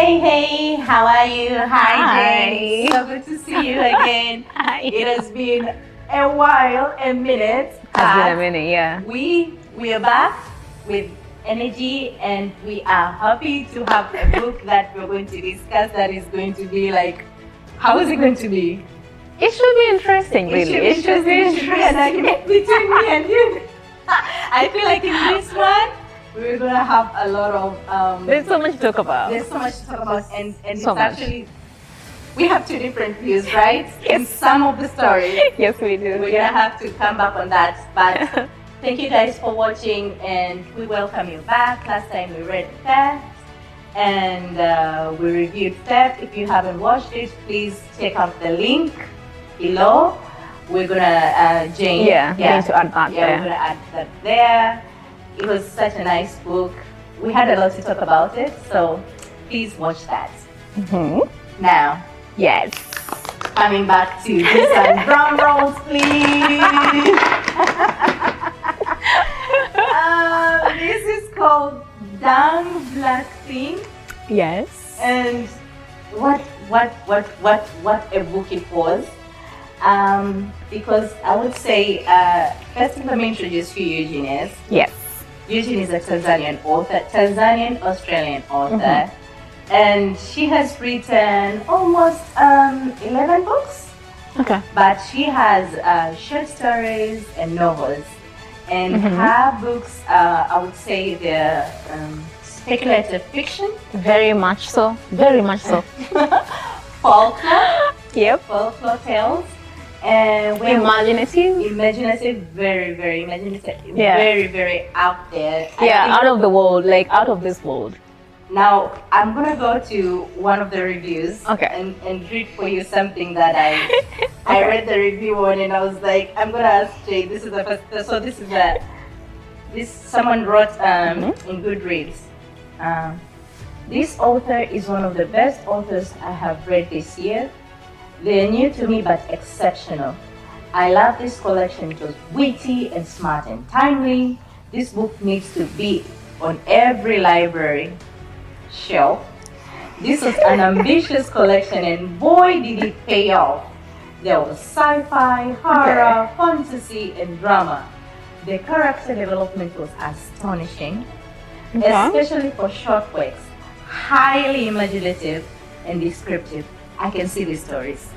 Hey, how are you? Hi. Jane. So good to see you again. Hi. It has been a while, a minute. Has been a minute, yeah. We are back with energy, and we are happy to have a book that we're going to discuss that is going to be like, how is it going to be? It should be interesting, really. It should be an argument between me and you. I feel like in this one, we're gonna have a lot of There's so much to talk about. There's so much to talk about, and So it's much. actually, we have two different views, right? In Yes. some of the stories. Yes, we do. We're gonna have to come back on that. But thank you guys for watching, and we welcome you back. Last time we read Theft, and we reviewed Theft. If you haven't watched it, please check out the link below. We're gonna, Jane. Going to add that Yeah, there. we're gonna add that there. It was such a nice book. We had a lot to talk about it, so please watch that. Now, Yes. coming back to this one, drum rolls, please. This is called Down Black Thing, Yes. and what a book it was. Because I would say, first let me introduce you, Eugen is. Yes. Eugen is a Tanzanian author, Tanzanian-Australian author, and she has written almost 11 books, Okay. but she has short stories and novels, and her books, I would say they're speculative fiction, Very much so. Very much so. folklore, Yep. folklore tales, and Imaginative. imaginative, very imaginative, Yeah. very out there. I Yeah, think- out of the world, like out of this world. Now, I'm gonna go to one of the reviews, Okay. and read for you something that I read the review on, and I was like, I'm gonna ask Jay. This is the first. So this is someone wrote in Goodreads. This author is one of the best authors I have read this year. They're new to me but exceptional. I love this collection. It was witty and smart and timely. This book needs to be on every library shelf. This was an ambitious collection, and boy did it pay off. There was sci-fi, horror, fantasy, and drama. The character development was astonishing, especially for short works. Highly imaginative and descriptive. I can see these stories.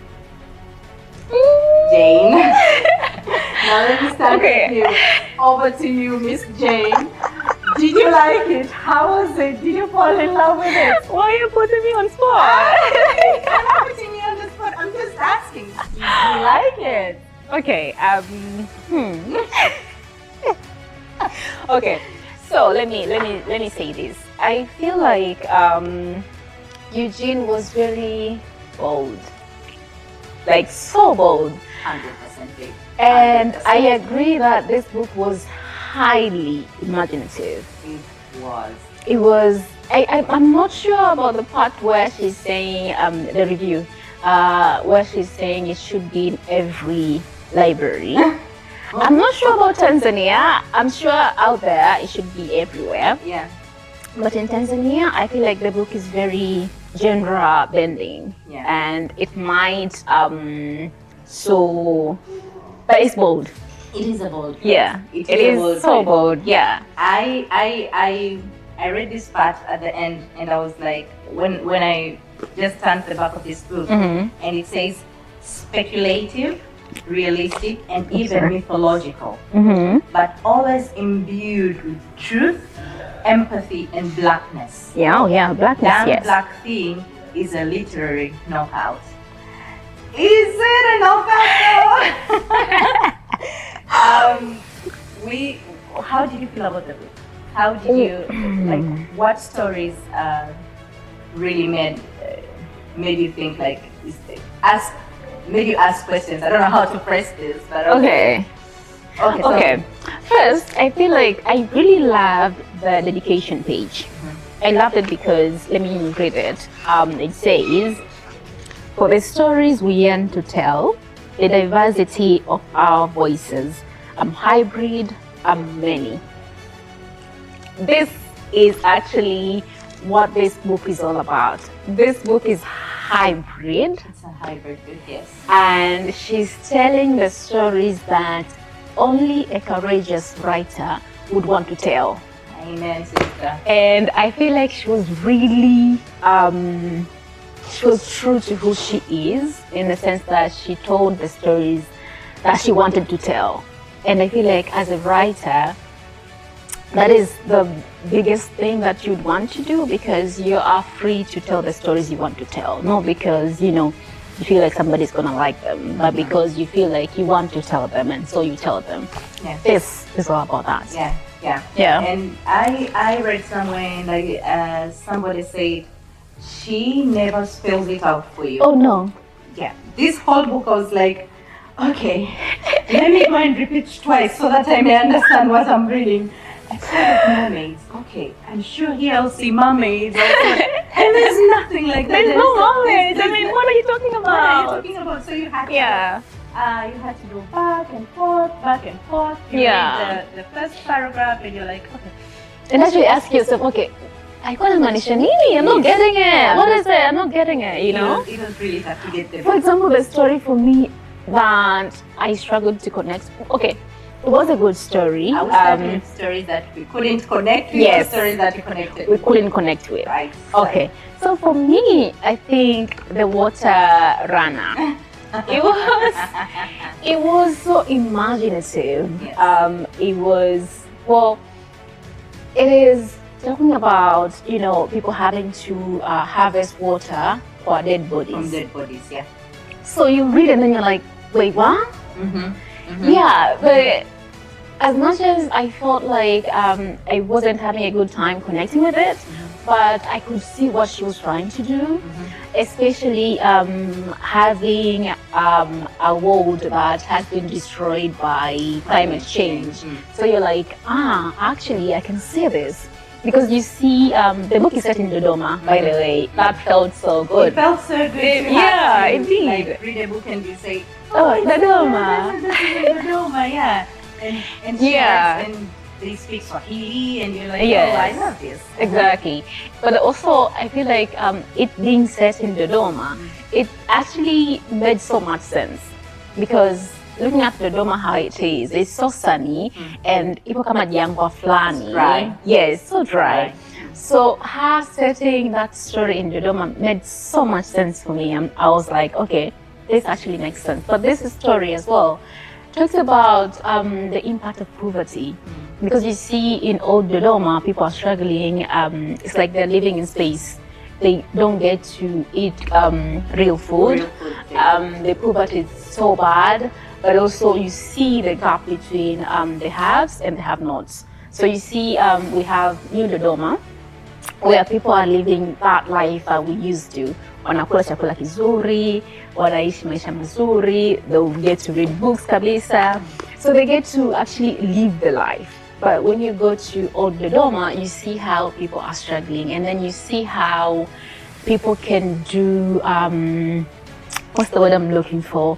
Jane. Now let me start with you. Over to you, Miss Jane. Did you like it? How was it? Did you fall in love with it? Why are you putting me on spot? I'm not putting you on the spot. I'm just asking. Did you like it? Okay. Okay. So let me say this. I feel like Eugene was very bold, like so bold, 100% big. and 100%. I agree that this book was highly imaginative. It was. It was. I'm not sure about the part where she's saying the review, where she's saying it should be in every library. I'm not sure about Tanzania. I'm sure out there it should be everywhere. Yeah. But in Tanzania, I feel like the book is very genre bending, Yeah. and it might but it's bold. It is a bold. Yeah, It it is a bold is so book. bold. Yeah. I read this part at the end, and I was like, when I just turned the back of this book, and it says speculative, realistic, and even mythological, but always imbued with truth, empathy, and blackness. Yeah. Oh yeah. Blackness. Damn Yes. Black Thing is a literary knockout. Is it a knockout though? How did you feel about the book? How did you, like, what stories really made you think, like, made you ask questions? I don't know how to phrase this, but Okay. so- Okay. First, I feel like I really loved the dedication page. I loved it because, let me read it. It says, for the stories we yearn to tell, the diversity of our voices, hybrid, many. This is actually what this book is all about. This book is hybrid. It's a hybrid book, yes. And she's telling the stories that only a courageous writer would want to tell. Amen, sister. And I feel like she was really, she was true to who she is, in the sense that she told the stories that she wanted to tell. And I feel like as a writer, that is the biggest thing that you'd want to do, because you are free to tell the stories you want to tell. Not because, you feel like somebody's gonna like them, but because you feel like you want to tell them, and so you tell them. Yeah. This is all about that. Yeah. And I read somewhere, like somebody said, she never spells it out for you. Oh no. Yeah. This whole book, I was like, okay, let me go and repeat twice so that I may understand what I'm reading. I started with mermaids. Okay, I'm sure here I'll see mermaids. And there's nothing like that. There's no mermaids. I mean, what are you talking about? What are you talking about? So you had to, you had to go back and forth. You read the first paragraph and you're like, okay. And actually ask yourself, okay, I'm not getting it. What is it? I'm not getting it, You don't really have to get the For example, the story for me that I struggled to connect. Okay, it was a good story. I was starting with stories that we couldn't connect with, yes, or stories that we connected we couldn't connect with. Right. Okay. So for me, I think The Water Runner. It was so imaginative. Yes. It is talking about, people having to harvest water for dead bodies. From dead bodies, yeah. So you read it and then you're like, wait, what? Yeah, but as much as I felt like I wasn't having a good time connecting with it, but I could see what she was trying to do, especially having a world that has been destroyed by climate change. So you're like, actually I can see this. Because you see, the book is set in Dodoma, by the way. That felt so good. It felt so good. Yeah, indeed. Like, read a book and you say, oh, Dodoma. This is Dodoma, yeah. And they speak Swahili, and you're like, yes, oh, I love this. Exactly. But also, I feel like it being set in Dodoma, it actually made so much sense. Because looking at Dodoma, how it is, it's so sunny, and ipo kama jangwa flani. Dry. Yes, so dry. So her setting that story in Dodoma made so much sense for me. I was like, okay, this actually makes sense. But this story as well talks about the impact of poverty. Because you see in old Dodoma, people are struggling. It's like they're living in space. They don't get to eat real food. The poverty is so bad. But also you see the gap between the haves and the have-nots. So you see we have New Dodoma, where people are living that life that we used to. Wanakula chakula kizuri, wanaishi maisha mazuri, they'll get to read books kabisa. So they get to actually live the life. But when you go to Old Dodoma, you see how people are struggling, and then you see how people can do, what's the word I'm looking for?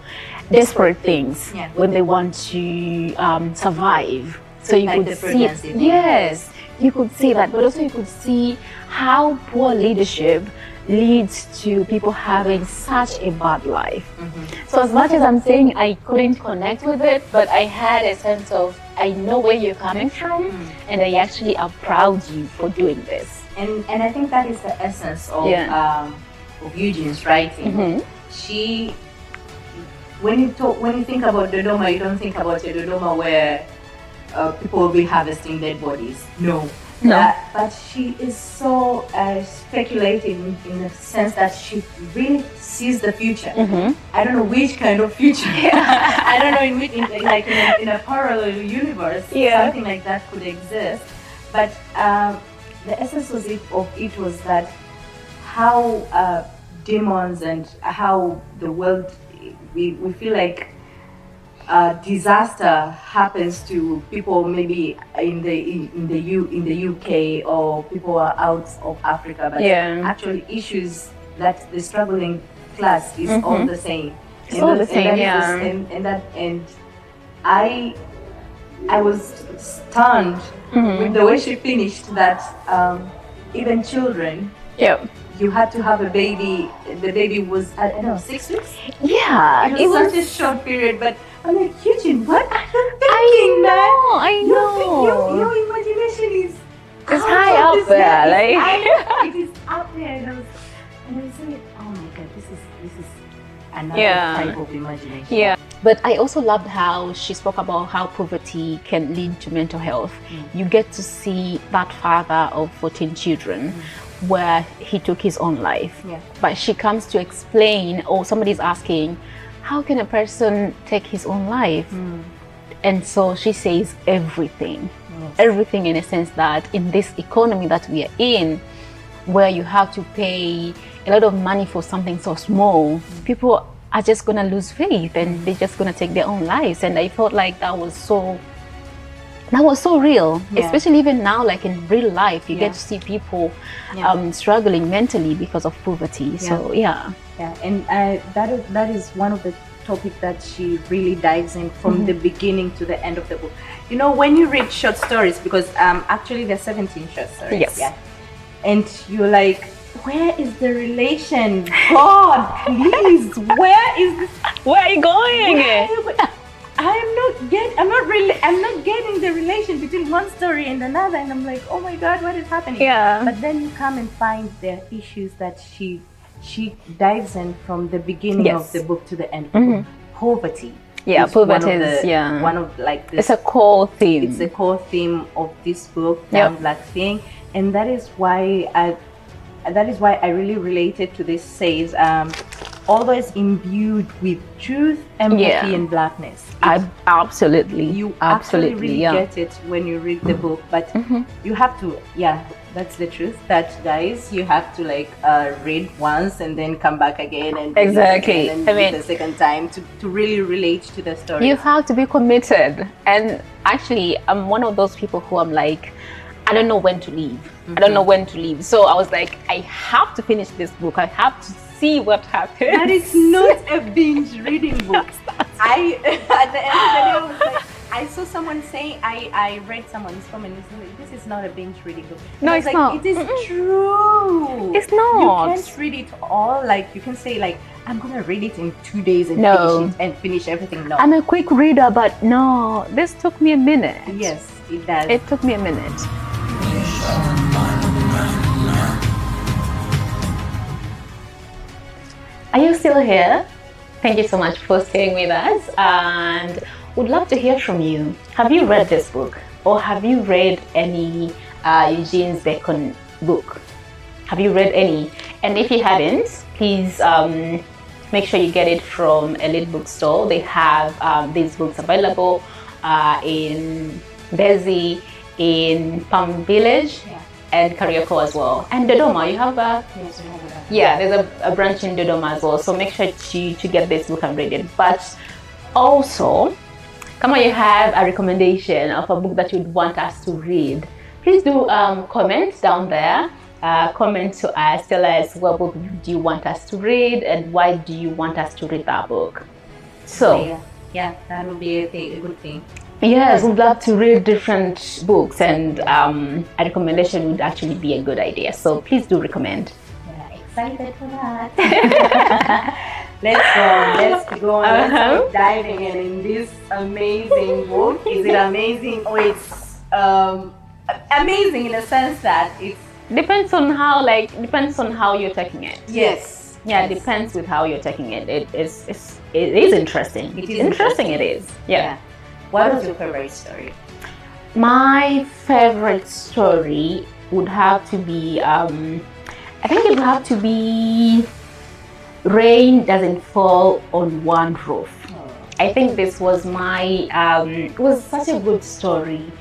Desperate things when they want to survive. So you like could see it. Yes, you could see that, but also you could see how poor leadership leads to people having such a bad life. So as much as I'm saying I couldn't connect with it, but I had a sense of, I know where you're coming from, and I actually applaud you for doing this. And I think that is the essence of Eugen's writing. When you think about Dodoma, you don't think about a Dodoma where people will be harvesting dead bodies. No. But she is so speculating in the sense that she really sees the future. I don't know which kind of future. I don't know in a parallel universe, something like that could exist. But the essence of it was that how demons and how the world, we feel like disaster happens to people maybe in the UK, or people are out of Africa, but actually issues that the struggling class is all the same. It's all the same, And I was stunned with the way she finished that. even children. Yeah. You had to have a baby. The baby was, I don't know, 6 weeks? Yeah. It was such a short period, but I'm like, Eugen, what are you thinking, man? I know. Your imagination is It's high up there, like. It is up there, and I was saying, oh my God, this is another Yeah. type of imagination. Yeah. But I also loved how she spoke about how poverty can lead to mental health. You get to see that father of 14 children where he took his own life. Yeah. But she comes to explain, or somebody's asking, how can a person take his own life? And so she says everything. Yes. Everything, in a sense that in this economy that we are in, where you have to pay a lot of money for something so small, people are just gonna lose faith and they're just gonna take their own lives. And I felt like that was so real, especially even now, like in real life, you get to see people struggling mentally because of poverty. So yeah, and that is one of the topic that she really dives in from the beginning to the end of the book. You know, when you read short stories, because actually there's 17 short stories. Yes. And you're like, where is the relation? God, please, where is this? where are you going? I'm not getting the relation between one story and another, and I'm like, oh my God, what is happening? Yeah. But then you come and find the issues that she dives in from the beginning of the book to the end of the book. Poverty. Yeah, is poverty one of is one of like this. It's a core theme. It's a core theme of this book, Damn Black Thing, and that is why I really related to this. Says always imbued with truth, empathy, and blackness. Absolutely. You absolutely really get it when you read the book, but you have to. Yeah, that's the truth. That guys, you have to like read once and then come back again and exactly. And then the second time to really relate to the story. You have to be committed, and actually, I'm one of those people who I'm like, I don't know when to leave. I don't know when to leave. So I was like, I have to finish this book. I have to see what happens. That is not a binge reading book. At the end of the day, I was like, I saw someone saying, I read someone's comment and said, this is not a binge reading book. No, it's not. It is true. It's not. You can't read it all. Like, you can say, like, I'm going to read it in 2 days and finish everything. No. I'm a quick reader, but no, this took me a minute. Yes, it does. It took me a minute. Are you still here? Thank you so much for staying with us, and would love to hear from you. Have you read this book, or have you read any Eugen Bacon book? Have you read any? And if you haven't, please make sure you get it from Elite Bookstore. They have these books available in Bezi, in Palm Village, and Kariako as well. And Dodoma, you have a... Yes, we have that. Yeah, there's a branch in Dodoma as well. So make sure to get this book and read it. But also, come on, you have a recommendation of a book that you'd want us to read. Please do comment down there. Comment to us, tell us what book do you want us to read and why do you want us to read that book. So yeah, that would be a good thing. Yes, we'd love to read different books, and a recommendation would actually be a good idea. So please do recommend. Yeah, excited for that. Let's go on. Let's keep diving in this amazing book. Is it amazing? Or it's amazing in the sense that it's depends on how you're taking it. Yes. Yeah, it depends with how you're taking it. It is interesting. It is interesting. It is. Yeah. What was your favorite story? My favorite story would have to be, I think it would have to be Rain Doesn't Fall on One Roof. I think this was it was such a good story.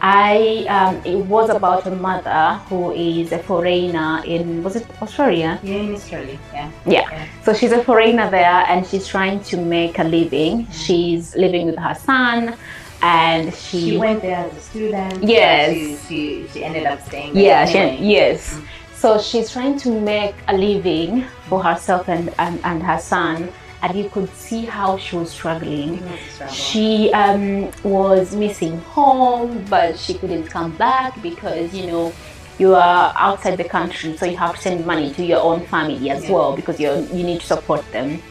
It was about a mother who is a foreigner in, was it Australia? Yeah, in Australia, yeah. So she's a foreigner there and she's trying to make a living. She's living with her son and she went there as a student. Yes. She ended up staying there. Yeah, yes. So she's trying to make a living for herself and her son. And you could see how she was struggling. She was missing home, but she couldn't come back because, you are outside the country, so you have to send money to your own family as well, because you need to support them.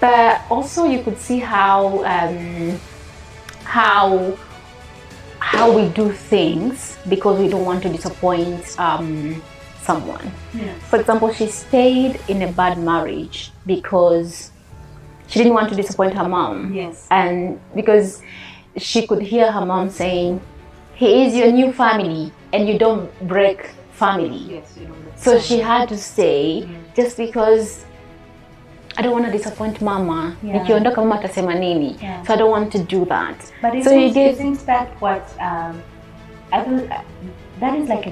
But also you could see how we do things because we don't want to disappoint someone. Yes. For example, she stayed in a bad marriage because she didn't want to disappoint her mom. Yes. And because she could hear her mom saying, he is your new family and you don't break family. Yes, you don't. So she had to stay just because I don't want to disappoint mama. Yeah. Nikiondoka mama atasema nini? Yeah. So I don't want to do that. But So you get- isn't that what I feel that is like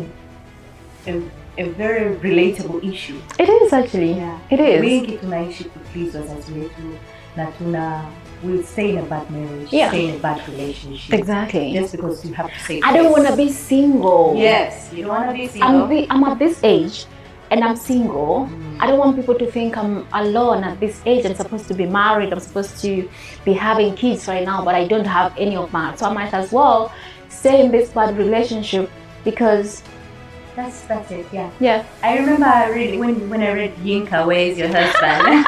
a very relatable issue. It is actually. Yeah. It is. Wengi tunaishi kuplease wazazi wetu na we stay in a bad marriage, Yeah. stay in a bad relationship. Exactly. Just because you have to say I don't yes. want to be single. Yes, you don't want to be single. I'm at this age and I'm single. I don't want people to think I'm alone at this age. I'm supposed to be married. I'm supposed to be having kids right now, but I don't have any of that. So I might as well stay in this bad relationship because That's it, yeah. yeah. I remember when I read Yinka, Where is Your Husband?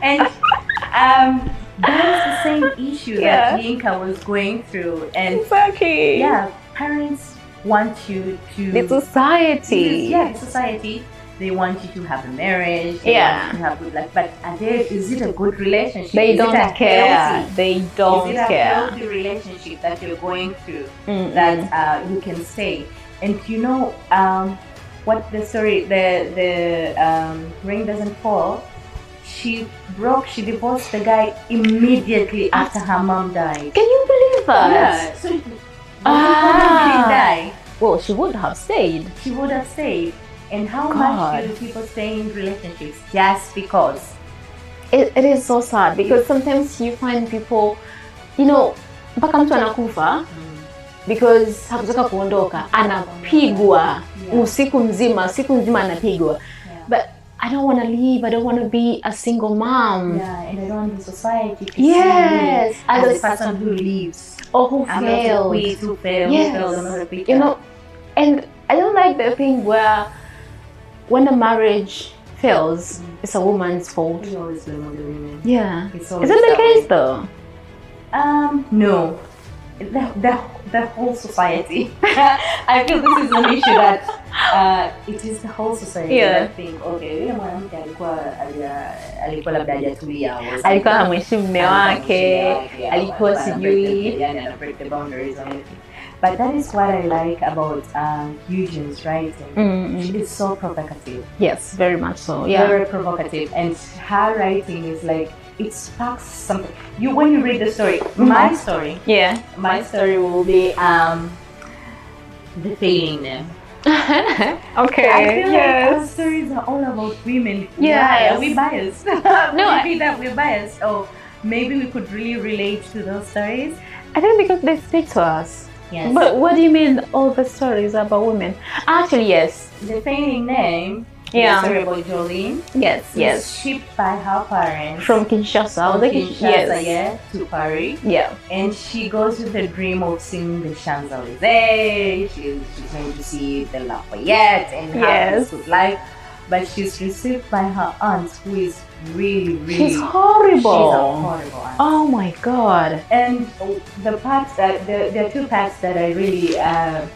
And that was the same issue that Yinka was going through. And Exactly. yeah, parents want you to... The society. the society. They want you to have a marriage. They Yeah. want you to have good life. But is it a good relationship? They Is it don't a care. healthy- They don't Is it a care. healthy relationship that you're going through Mm-mm. that you can stay? And you know what the story, the Rain Doesn't Fall, she divorced the guy immediately after her mom died. Can you believe that? Yeah. So her mom didn't die, Well, she would have stayed. she would have stayed. And how God. much do people stay in relationships just because? It is so sad because sometimes you find people, you know, mpaka mtu anakufa because hakutaka kuondoka, anapigwa usiku mzima, siku nzima anapigwa. But I don't want to leave. I don't want to be a single mom. Yeah, and I don't want the society to Yes, see me as a person who leaves. Or who I'm failed. not a queen who failed. Yes. Who failed, I'm not a quitter. You know, and I don't like the thing where when a marriage fails, it's a woman's fault. We always blame on the women. Yeah. It's Is always it the that case way. though? No. The whole society. I feel this is an issue that it is the whole society Yeah. that think, okay, yule mwanamke alikuwa labda hajatulia, Alikuwa hamheshimu mume wake, alikuwa sijui. yani ana break the boundaries and everything. But that is what I like about Eugen's writing. Mm-mm. It's so provocative. Yes, very much so. Yeah. Very provocative, and her writing is like it sparks something. When you read the story, my story will be the failing them. Okay. I feel like our stories are all about women. Yes. Why are we biased? Maybe that we're biased, or maybe we could really relate to those stories. I think because they speak to us. Yes. But what do you mean all the stories about women? Actually, yes. The failing name. Yeah. The story about Jolene. Yes, Was yes. shipped by her parents From Kinshasa. I was from like, Kinshasa, yes. to Paris. Yeah. And she goes with the dream of seeing the Champs-Élysées. She's going to see the Lafayette and have Yes. this good life. But she's received by her aunt, who is really, really... She's horrible. She's a horrible aunt. Oh my God. And the parts that... There are two parts that I really... I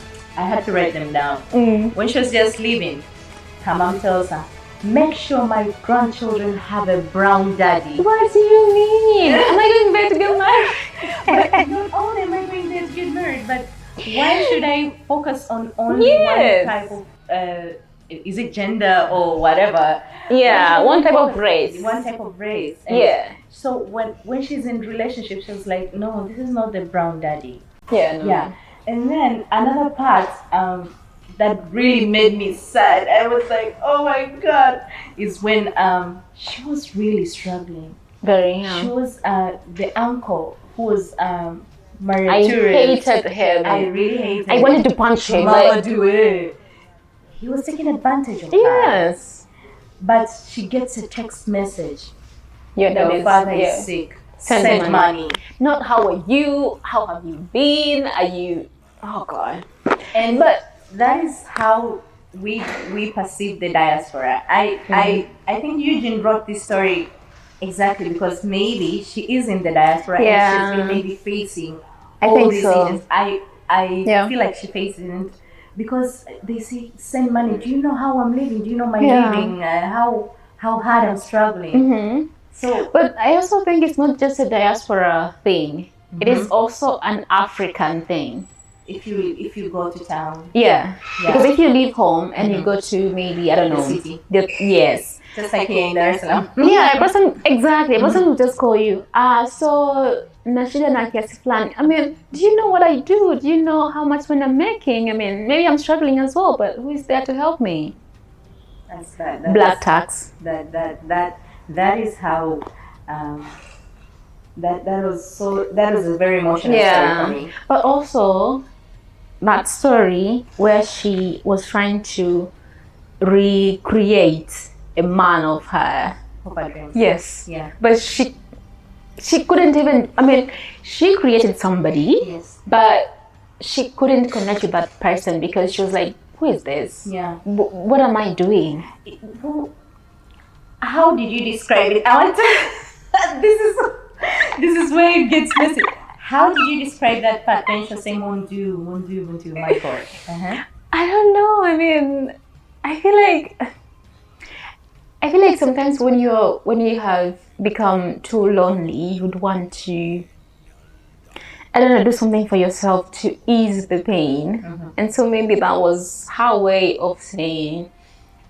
had to write them down. When she was just leaving, her mom tells her, make sure my grandchildren have a brown daddy. What do you mean? Am I going there to get married? But not only am I going there to get married, but why should I focus on only Yes. one type of, is it gender or whatever? Yeah, one type of race. One type of race. And Yeah. so when she's in relationship, she was like, no, this is not the brown daddy. Yeah. No. Yeah. And then another part that really made me sad, I was like, oh my God, is when she was really struggling. Very. She was the uncle who was married I to her. hated him. I really hated I wanted to punch him. Mama, Like, do it. He was taking advantage of her. yes. But she gets a text message. Your dad Your is father yeah. is sick. Send Send money. Not how are you? How have you been? Are you? Oh God. And But that is how we perceive the diaspora. I think Eugene wrote this story exactly because maybe she is in the diaspora and she's been maybe facing all these issues. I feel like she faces it because they say send money. Do you know how I'm living? Do you know my living? How hard I'm struggling. So, but I also think it's not just a diaspora thing. It is also an African thing. If you go to town, because if you leave home and you go to maybe, I don't know, the city, yes, just like here in Dar es Salaam. A person will just call you. So Nashida na kiasi fulani. I mean, do you know what I do? Do you know how much money I'm making? I mean, maybe I'm struggling as well, but who is there to help me? That's that. Black tax. That is how. That was a very emotional story for me. But also, that story where she was trying to recreate a man of her dreams. Yes. Yeah. But she couldn't even. I mean, she created somebody. Yes. But she couldn't connect with that person because she was like, "Who is this? Yeah. What am I doing?" How did you describe it? I want to. This is where it gets messy. How did you describe that part when she was saying "mon Dieu, my God"? I don't know. I mean, I feel like sometimes when you have become too lonely, you'd want to, I don't know, do something for yourself to ease the pain. And so maybe that was her way of saying,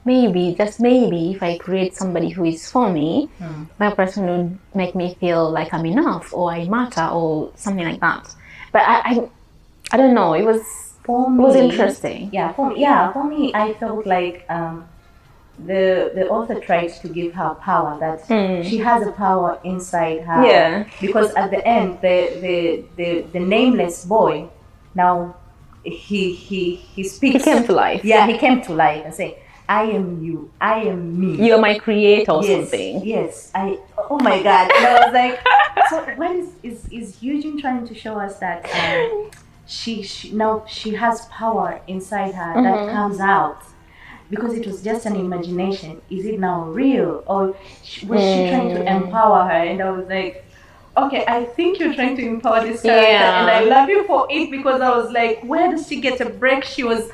maybe, just maybe, if I create somebody who is for me, that person would make me feel like I'm enough or I matter or something like that. But I don't know. It was interesting. For me, I felt like the author tried to give her power, that she has a power inside her. Yeah. Because at the end, the nameless boy, now he speaks. He came to life. Yeah, he came to life and say, "I am you. I am me. You're my creator," or something. Yes. Oh my God. And I was like, so when is Eugene trying to show us that she has power inside her that comes out? Because it was just an imagination. Is it now real? Or was she trying to empower her? And I was like, okay, I think you're trying to empower this character, and I love you for it, because I was like, where does she get a break? She was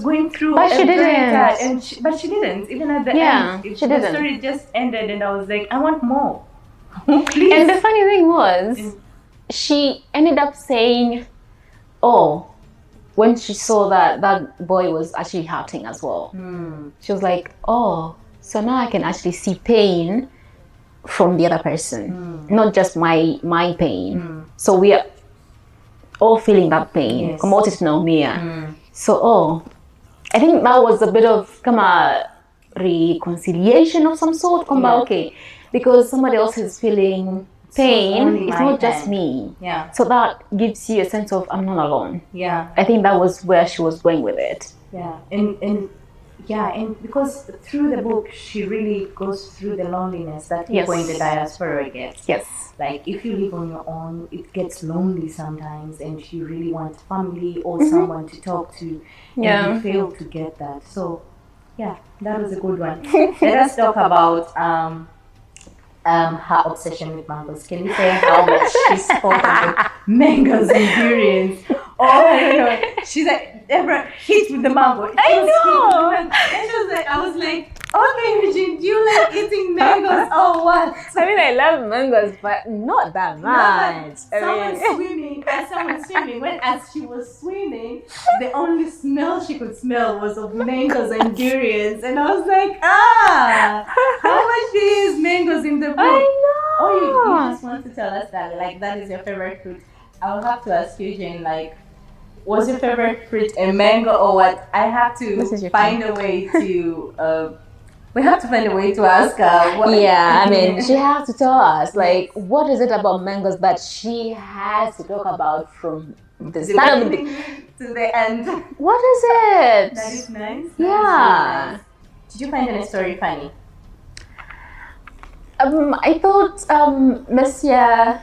going through, but she didn't. But she didn't. Even at the end, she didn't. The story just ended, and I was like, I want more. Please. And the funny thing was, she ended up saying, "Oh," when she saw that boy was actually hurting as well. She was like, "Oh, so now I can actually see pain from the other person, not just my pain. So we are all feeling that pain. So I think that was a bit of reconciliation of some sort. Okay, because somebody else is feeling pain, it's not just me. Yeah. So that gives you a sense of, I'm not alone. Yeah. I think that was where she was going with it. Yeah. And because through the book, she really goes through the loneliness that people in the diaspora get. Yes. Like, if you live on your own, it gets lonely sometimes, and you really want family or someone to talk to, and you fail to get that. So, yeah, that was a good one. Let us talk about her obsession with mangoes. Can you say how much she spoke about mangoes and durians? I don't know. She's like, ever hit with the mango. I know. And she was like, I was like, okay, Eugene, do you like eating mangoes or what? I mean, I love mangoes, but not that much. Someone swimming, as she was swimming, the only smell she could smell was of mangoes and durians. And I was like, how much do you use mangoes in the book? I know. Oh, you just want to tell us that, like, that is your favorite fruit. I'll have to ask you, Eugene, like, was your favorite fruit a mango or what? I have to find a way to... we have to find a way to ask her. I mean, she has to tell us, like, what is it about mangoes that she has to talk about from the start of the to the end. What is it? That is nice. Yeah. Nice. Did you find any story funny? I thought Monsieur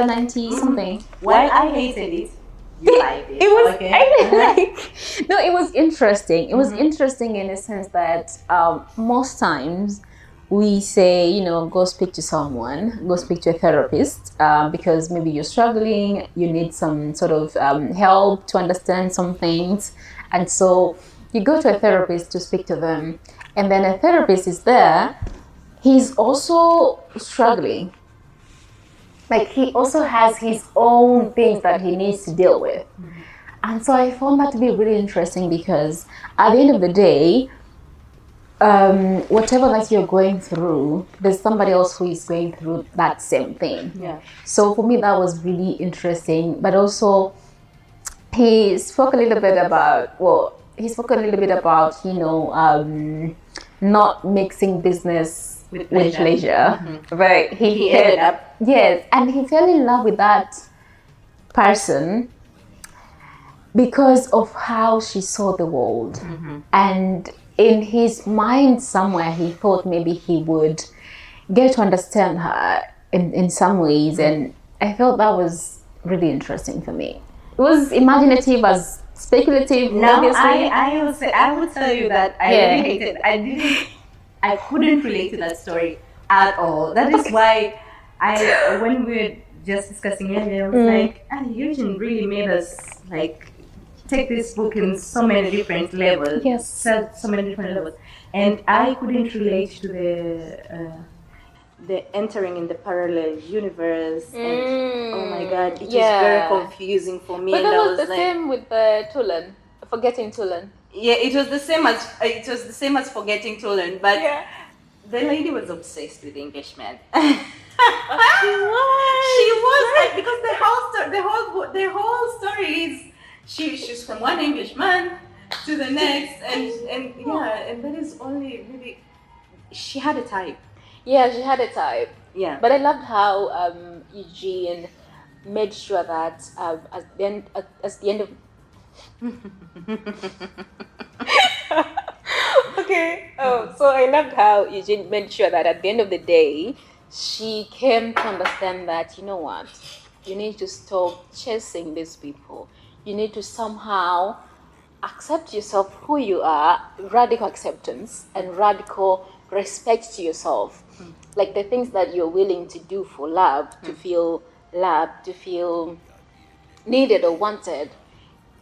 90 something. Well, I hated it. You liked it. It was okay. no, it was interesting. It was interesting in the sense that most times we say, go speak to someone, go speak to a therapist, because maybe you're struggling, you need some sort of help to understand some things, and so you go to a therapist to speak to them, and then a therapist is there. He's also struggling. Like, he also has his own things that he needs to deal with. And so I found that to be really interesting, because at the end of the day, whatever that you're going through, there's somebody else who is going through that same thing. Yeah. So for me, that was really interesting. But also, he spoke a little bit about, not mixing business with pleasure. Right. He ended up. Yes, and he fell in love with that person because of how she saw the world. And in his mind somewhere, he thought maybe he would get to understand her in some ways. And I felt that was really interesting for me. It was imaginative as speculative. No, obviously. I would tell you that I really hated. I couldn't relate to that story at all. That is why when we were just discussing earlier, I was like, Eugen really made us like take this book in so many different levels. Yes. So many different levels, and I couldn't relate to the entering in the parallel universe. And oh my God, it was very confusing for me. But and that was the like, same with Tulan, forgetting Tulan. yeah, it was the same as forgetting Tolan, but the lady was obsessed with Englishmen. She was like, because the whole story is she's from one Englishman to the next, and that is only really she had a type. Yeah, she had a type. Yeah, but I loved how Eugene made sure that at the end of okay. Oh, so I loved how Eugene made sure that at the end of the day, she came to understand that, you know what, you need to stop chasing these people. You need to somehow accept yourself who you are, radical acceptance and radical respect to yourself. Like the things that you're willing to do for love, to feel loved, to feel needed or wanted,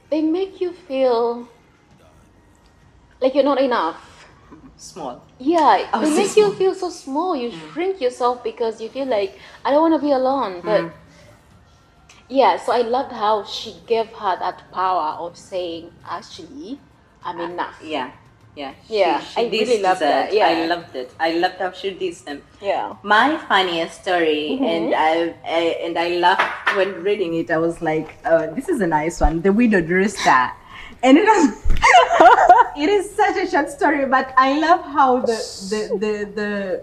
they make you feel like you're not enough. Small. Yeah, they make you feel so small. You shrink yourself because you feel like, I don't want to be alone. But yeah, so I loved how she gave her that power of saying, actually, I'm enough. Yeah. She I really loved that. Yeah, I loved it. I loved how she did them. Yeah. My funniest story, and I laughed when reading it. I was like, oh, this is a nice one. The widowed rooster. And it is such a short story, but I love how the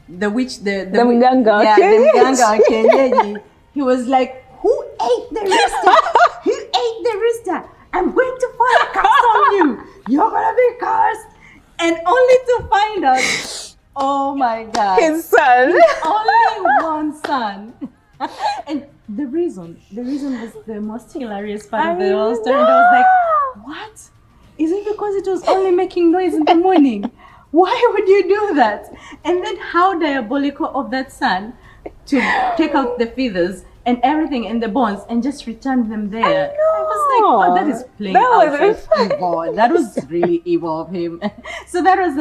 witch, the mganga, Kenyeji, he was like, who ate the rooster? Who ate the rooster? I'm going to fall a curse on you. You're gonna be cursed. And only to find out, oh my God, his son, only one son. And the reason was the most hilarious part of the whole story. And I was like, what? Is it because it was only making noise in the morning? Why would you do that? And then how diabolical of that son to take out the feathers and everything and the bones and just return them there. I was like, oh, that is plain out evil. That was really evil of him. So that was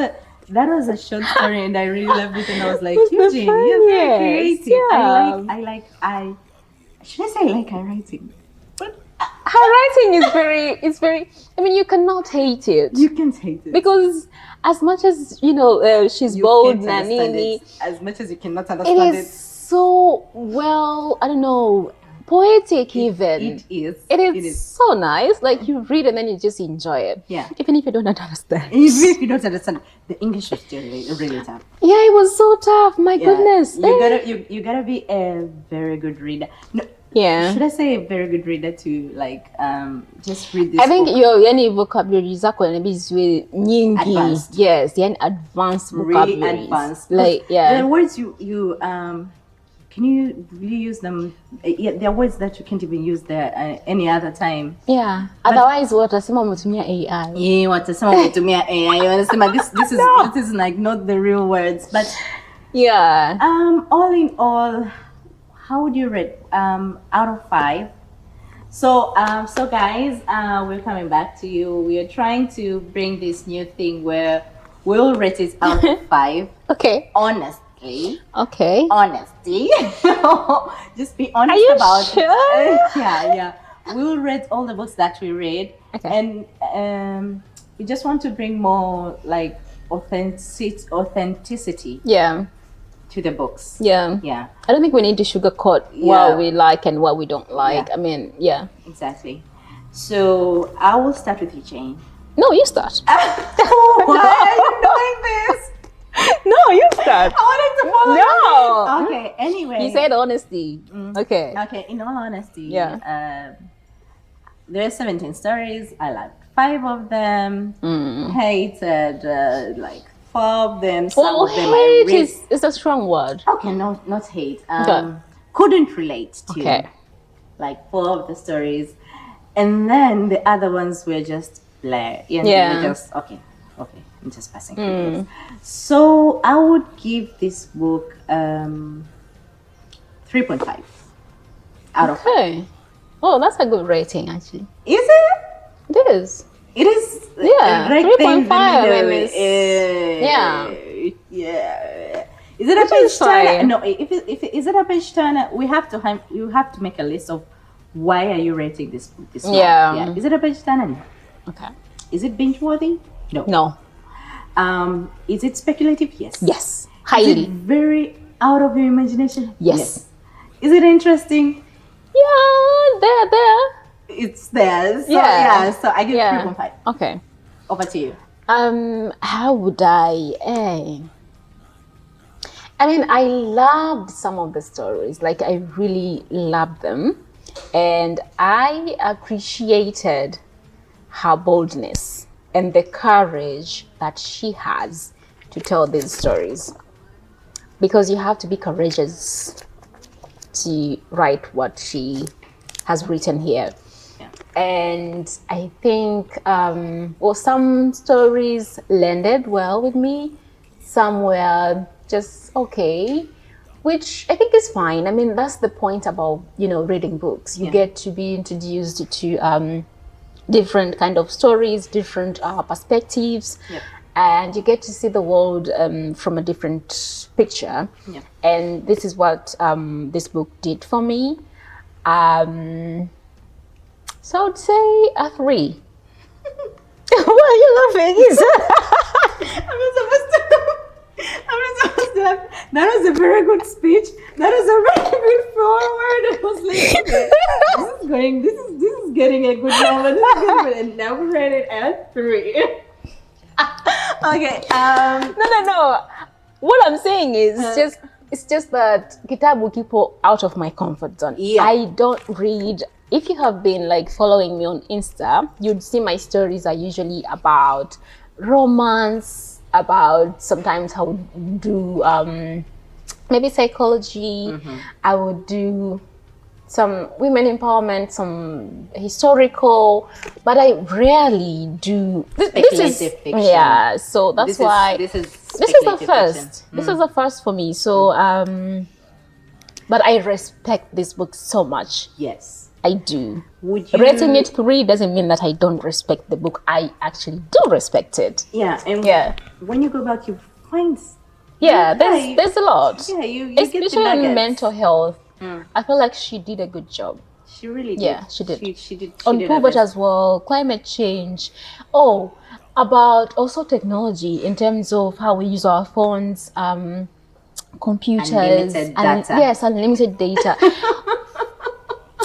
a short story, and I really loved it. And I was like, Eugene, you're very creative. Yeah. Should I say I like her writing? But her writing is very. I mean, you cannot hate it. You can't hate it because as much as she's bold, Nanini. As much as you cannot understand it. So well, I don't know, poetic even. It is so nice. Like you read and then you just enjoy it. Yeah. Even if you don't understand. Even if you don't understand, the English was still really tough. Yeah, it was so tough. My goodness. You gotta be a very good reader. No, yeah. Should I say a very good reader to just read this? I think your any vocabulary zako is nyingi. Advanced. Yes, the advanced vocabulary. Really advanced. Like yeah. The words can you really use them? Yeah, there are words that you can't even use there any other time. Yeah. Otherwise, watasema umetumia AI. Yeah, watasema umetumia AI. Wanasema this is like not the real words, but yeah. All in all, how would you rate out of 5? So guys, we're coming back to you. We are trying to bring this new thing where we'll rate it out of 5. Okay. Honestly. Okay. Honesty. Just be honest Are you about sure? it. Yeah. We'll read all the books that we read. Okay. And we just want to bring more like authenticity. Yeah. To the books. Yeah. I don't think we need to sugarcoat what we like and what we don't like. Yeah. I mean, yeah. Exactly. So I will start with you, Jane. No, you start. Why are you doing this? No, you start. I wanted to follow you. Okay, anyway. You said honesty. Okay. Okay, in all honesty. Yeah. There are 17 stories. I liked 5 of them. Hated like 4 of them. Some of them hate is a strong word. Okay, no, not hate. Couldn't relate to like 4 of the stories, and then the other ones were just blah. They were just okay. I'm just passing through this. So I would give this book 3.5 out of 5. Oh, that's a good rating, actually. Is it? It is. It is. Yeah, 3.5. Yeah. Is it a page turner? No. If is it a page turner, you have to make a list of why are you rating this book. Yeah. Is it a page turner? No. Okay. Is it binge worthy? No. Is it speculative? Yes. Yes. Highly. Is it very out of your imagination? Yes. Is it interesting? Yeah, there. It's there. So, so I give 3.5. Okay. Over to you. How would I? I mean, I loved some of the stories. Like, I really loved them, and I appreciated her boldness and the courage that she has to tell these stories. Because you have to be courageous to write what she has written here. And I think, some stories landed well with me. Some were just okay, which I think is fine. I mean, that's the point about, reading books. You get to be introduced to different kind of stories, different perspectives, and you get to see the world from a different picture. And this is what this book did for me. So I would say a 3. Why are you laughing? I'm not supposed to laugh. That was a very good speech. That was a very good forward. I was like, okay, this is getting a good number. This is good, and now we read it at 3. Okay. No. What I'm saying is it's just that kitabu kipo out of my comfort zone. I don't read. If you have been like following me on Insta, you'd see my stories are usually about romance, about sometimes I would do maybe psychology. I would do some women empowerment, some historical, but I rarely do speculative fiction. Yeah, so that's why this is the first. This is the first for me. So but I respect this book so much. Yes. I do. Rating it 3 doesn't mean that I don't respect the book. I actually do respect it. Yeah, and when you go back, you find there's a lot. Yeah, you especially get the nuggets. On mental health. I feel like she did a good job. She really did. Yeah, she did. She did. On poverty as well, climate change. Oh, about also technology in terms of how we use our phones, computers, unlimited data. Yes, unlimited data.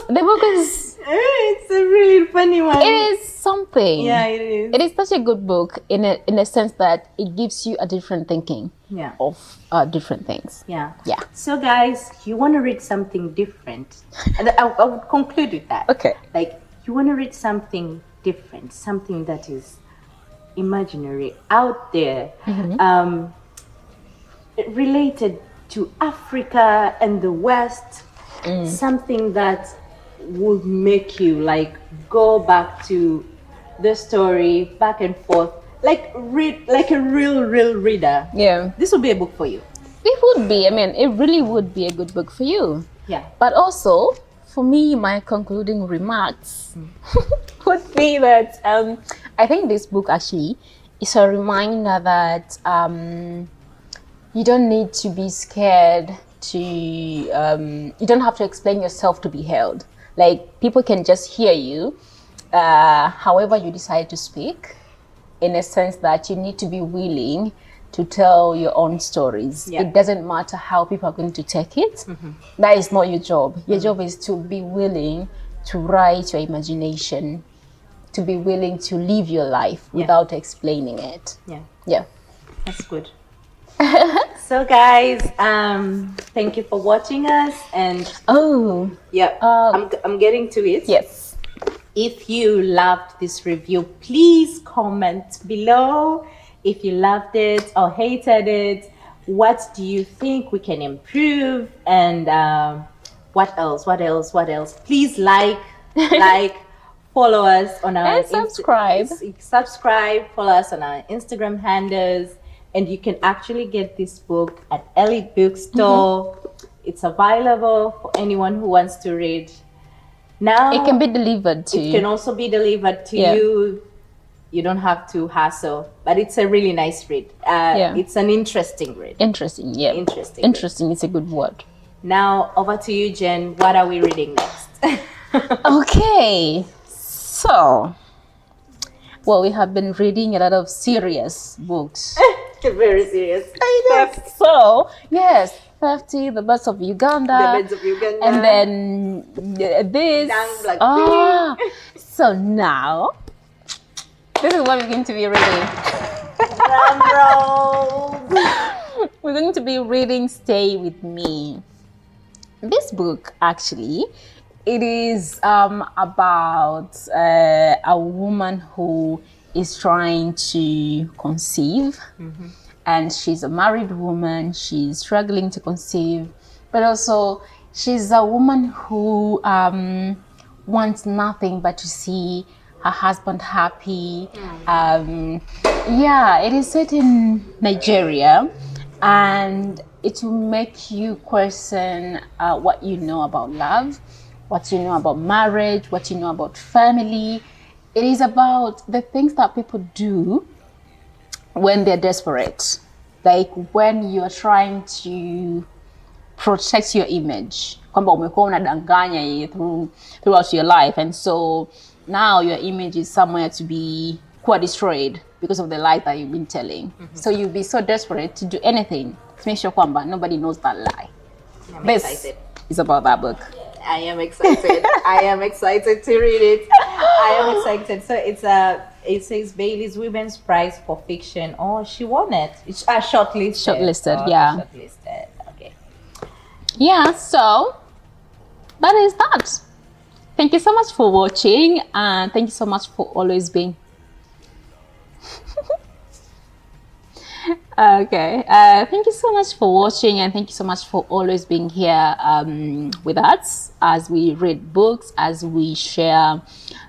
The book is... It's a really funny one. It is something. Yeah, it is. It is such a good book in a sense that it gives you a different thinking of different things. Yeah. Yeah. So guys, you want to read something different. And I would conclude with that. Okay. Like, you want to read something different, something that is imaginary, out there, related to Africa and the West, something that would make you like go back to the story back and forth, like read like a real reader. Yeah. This would be a book for you. It would be. I mean, it really would be a good book for you. Yeah. But also, for me, my concluding remarks would be that I think this book actually is a reminder that you don't need to be scared to, you don't have to explain yourself to be held. Like, people can just hear you however you decide to speak, in a sense that you need to be willing to tell your own stories. Yeah. It doesn't matter how people are going to take it. That is not your job. Your job is to be willing to write your imagination, to be willing to live your life without explaining it. Yeah. That's good. So guys, thank you for watching us, and I'm getting to it. Yes. If you loved this review, please comment below. If you loved it or hated it, what do you think we can improve? And what else? Please like, follow us on our subscribe. Follow us on our Instagram handles, and you can actually get this book at Elite Bookstore. It's available for anyone who wants to read. Now it can be delivered to you. It can also be delivered to you. You don't have to hassle, but it's a really nice read. It's an interesting read. Interesting, yeah. Interesting is a good word. Now, over to you, Jen. What are we reading next? Okay, so, well, we have been reading a lot of serious books. Very serious. So, yes, 30, The Birds of Uganda. The Birds of Uganda. And then this. So now, this is what we're going to be reading. Drum roll. We're going to be reading Stay With Me. This book, actually, it is about a woman who is trying to conceive. And she's a married woman. She's struggling to conceive. But also, she's a woman who wants nothing but to see her husband happy. It is set in Nigeria, and it will make you question what you know about love, what you know about marriage, what you know about family. It is about the things that people do when they're desperate, like when you're trying to protect your image, kwamba umekuwa unadanganya throughout your life, and so now your image is somewhere to be quite destroyed because of the lie that you've been telling. So you'll be so desperate to do anything to make sure kwamba nobody knows that lie. This is about that book. I am excited. I am excited to read it. I am excited. So it says Bailey's Women's Prize for Fiction. Oh, she won it. It's shortlisted. Shortlisted. Okay. Yeah, so that is that. Thank you so much for watching, and thank you so much for always being okay. Thank you so much for watching, and thank you so much for always being here with us as we read books, as we share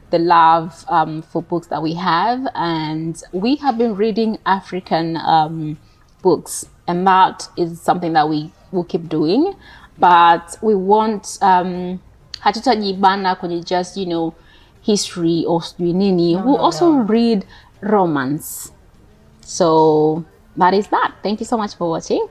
the love for books that we have. And we have been reading African books, and that is something that we will keep doing. But we want hatutajibana kwenye just, history or nini. We'll also read romance. So that is that. Thank you so much for watching.